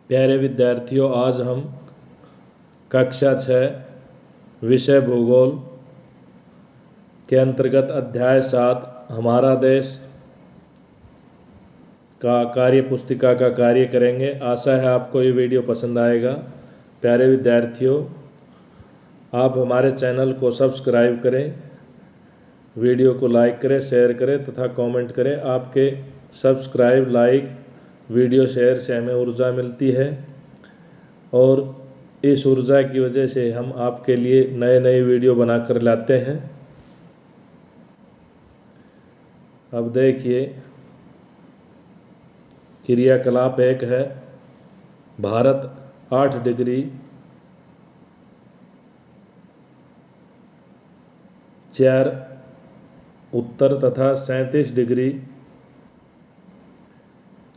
प्यारे विद्यार्थियों, आज हम कक्षा 6 विषय भूगोल के अंतर्गत अध्याय 7 हमारा देश का कार्य पुस्तिका का कार्य करेंगे। आशा है आपको ये वीडियो पसंद आएगा। प्यारे विद्यार्थियों, आप हमारे चैनल को सब्सक्राइब करें, वीडियो को लाइक करें, शेयर करें तथा कमेंट करें। आपके सब्सक्राइब, लाइक, वीडियो शेयर से हमें ऊर्जा मिलती है और इस ऊर्जा की वजह से हम आपके लिए नए नए वीडियो बनाकर लाते हैं। अब देखिए, क्रियाकलाप 1 है। भारत 8 डिग्री 4 उत्तर तथा 37 डिग्री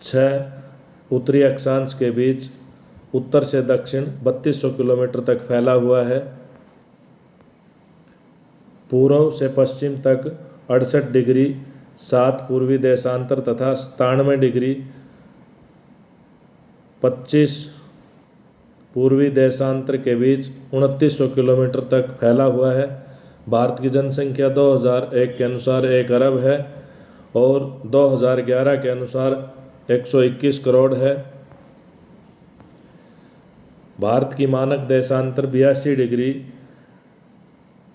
6 उत्तरी अक्षांश के बीच उत्तर से दक्षिण 3200 किलोमीटर तक फैला हुआ है। पूर्व से पश्चिम तक 68 डिग्री 7 पूर्वी देशांतर तथा 97 डिग्री 25 पूर्वी देशांतर के बीच 2900 किलोमीटर तक फैला हुआ है। भारत की जनसंख्या 2001 के अनुसार 1 अरब है और 2011 के अनुसार 121 करोड़ है। भारत की मानक देशांतर 82 डिग्री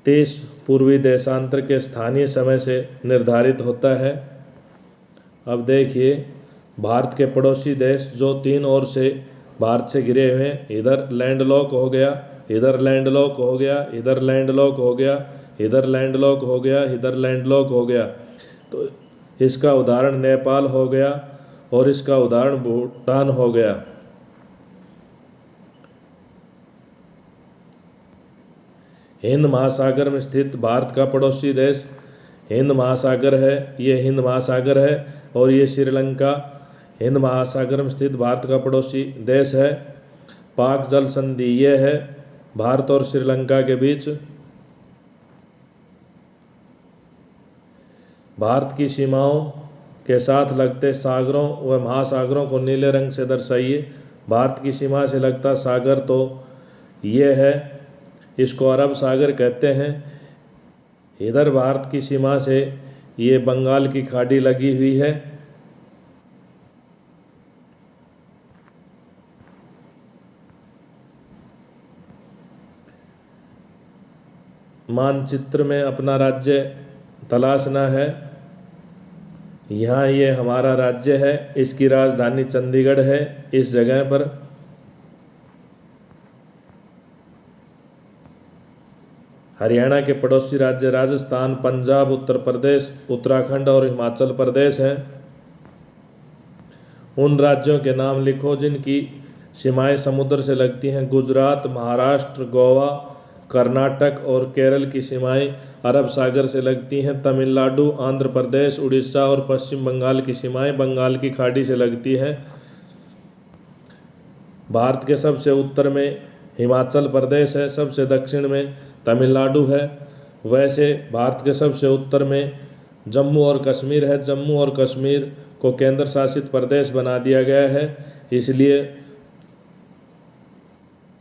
30 पूर्वी देशांतर के स्थानीय समय से निर्धारित होता है। अब देखिए, भारत के पड़ोसी देश जो 3 ओर से भारत से घिरे हुए हैं, इधर लैंडलॉक हो गया, इधर लैंडलॉक हो गया, इधर लैंडलॉक हो गया, इधर लैंडलॉक हो गया, इधर लैंडलॉक हो गया। तो इसका उदाहरण नेपाल हो गया और इसका उदाहरण भूटान हो गया। हिंद महासागर में स्थित भारत का पड़ोसी देश हिंद महासागर है। ये हिंद महासागर है और ये श्रीलंका हिंद महासागर में स्थित भारत का पड़ोसी देश है। पाक जल संधि ये है भारत और श्रीलंका के बीच। भारत की सीमाओं के साथ लगते सागरों व महासागरों को नीले रंग से दर्शाइए। भारत की सीमा से लगता सागर तो ये है, इसको अरब सागर कहते हैं। इधर भारत की सीमा से ये बंगाल की खाड़ी लगी हुई है। मानचित्र में अपना राज्य तलाशना है। यहाँ ये हमारा राज्य है, इसकी राजधानी चंडीगढ़ है। इस जगह पर हरियाणा के पड़ोसी राज्य राजस्थान, पंजाब, उत्तर प्रदेश, उत्तराखंड और हिमाचल प्रदेश हैं। उन राज्यों के नाम लिखो जिनकी सीमाएं समुद्र से लगती हैं। गुजरात, महाराष्ट्र, गोवा, कर्नाटक और केरल की सीमाएं अरब सागर से लगती हैं। तमिलनाडु, आंध्र प्रदेश, उड़ीसा और पश्चिम बंगाल की सीमाएं बंगाल की खाड़ी से लगती हैं। भारत के सबसे उत्तर में हिमाचल प्रदेश है, सबसे दक्षिण में तमिलनाडु है। वैसे भारत के सबसे उत्तर में जम्मू और कश्मीर है। जम्मू और कश्मीर को केंद्र शासित प्रदेश बना दिया गया है, इसलिए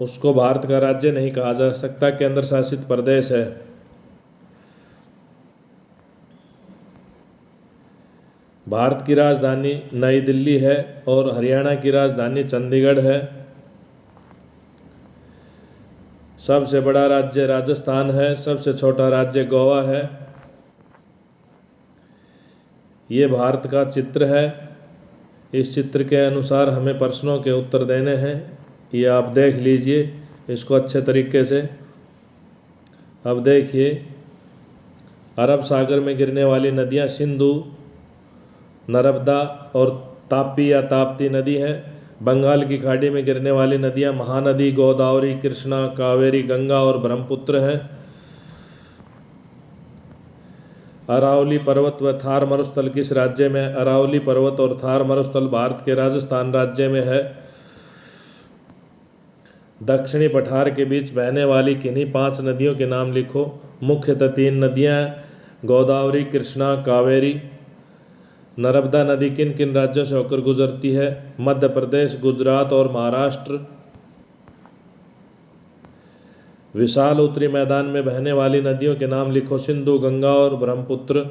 उसको भारत का राज्य नहीं कहा जा सकता, केंद्र शासित प्रदेश है। भारत की राजधानी नई दिल्ली है और हरियाणा की राजधानी चंडीगढ़ है। सबसे बड़ा राज्य राजस्थान है, सबसे छोटा राज्य गोवा है। ये भारत का चित्र है। इस चित्र के अनुसार हमें प्रश्नों के उत्तर देने हैं। ये आप देख लीजिए इसको अच्छे तरीके से। अब देखिए, अरब सागर में गिरने वाली नदियाँ सिंधु, नर्मदा और तापी या ताप्ती नदी हैं। बंगाल की खाड़ी में गिरने वाली नदियाँ महानदी, गोदावरी, कृष्णा, कावेरी, गंगा और ब्रह्मपुत्र हैं। अरावली पर्वत व थार मरुस्थल किस राज्य में? अरावली पर्वत और थार मरुस्थल भारत के राजस्थान राज्य में है। दक्षिणी पठार के बीच बहने वाली किन्हीं 5 नदियों के नाम लिखो। मुख्यतः 3 नदियाँ गोदावरी, कृष्णा, कावेरी। नर्मदा नदी किन किन राज्यों से होकर गुजरती है? मध्य प्रदेश, गुजरात और महाराष्ट्र। विशाल उत्तरी मैदान में बहने वाली नदियों के नाम लिखो। सिंधु, गंगा और ब्रह्मपुत्र।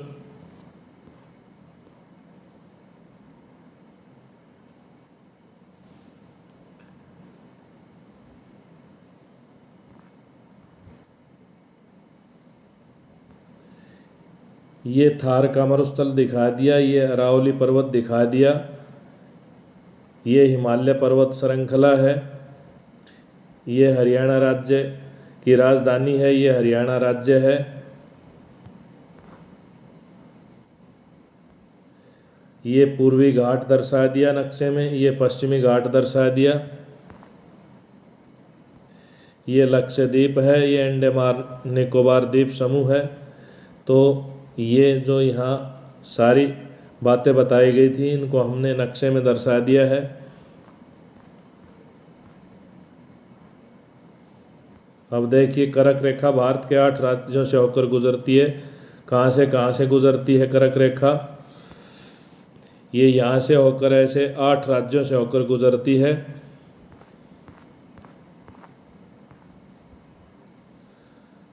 ये थार का मरुस्थल दिखा दिया, ये अरावली पर्वत दिखा दिया, ये हिमालय पर्वत श्रृंखला है, ये हरियाणा राज्य की राजधानी है, ये हरियाणा राज्य है। ये पूर्वी घाट दर्शा दिया नक्शे में, ये पश्चिमी घाट दर्शा दिया। ये लक्षद्वीप है, ये अंडमान निकोबार द्वीप समूह है। तो ये जो यहाँ सारी बातें बताई गई थी इनको हमने नक्शे में दर्शा दिया है। अब देखिए कर्क रेखा भारत के 8 राज्यों से होकर गुजरती है। कहाँ से गुजरती है कर्क रेखा? ये यहाँ से होकर ऐसे 8 राज्यों से होकर गुजरती है।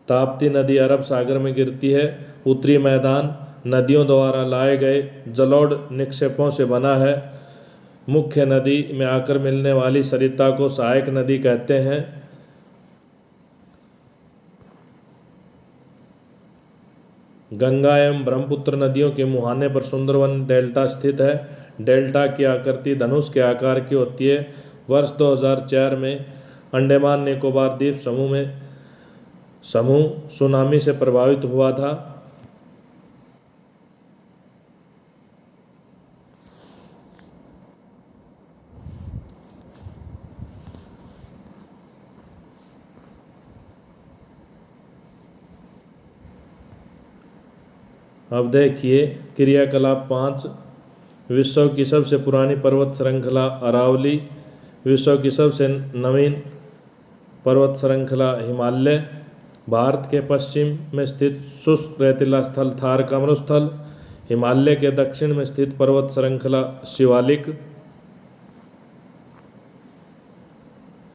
ताप्ती नदी अरब सागर में गिरती है। उत्तरी मैदान नदियों द्वारा लाए गए जलोढ़ निक्षेपों से बना है। मुख्य नदी में आकर मिलने वाली सरिता को सहायक नदी कहते हैं। गंगा एवं ब्रह्मपुत्र नदियों के मुहाने पर सुंदरवन डेल्टा स्थित है। डेल्टा की आकृति धनुष के आकार की होती है। वर्ष 2004 में अंडमान निकोबार द्वीप समूह सुनामी से प्रभावित हुआ था। अब देखिए क्रियाकलाप 5। विश्व की सबसे पुरानी पर्वत श्रृंखला अरावली। विश्व की सबसे नवीन पर्वत श्रृंखला हिमालय। भारत के पश्चिम में स्थित शुष्क रेतीला स्थल थार का मरुस्थल। हिमालय के दक्षिण में स्थित पर्वत श्रृंखला शिवालिक।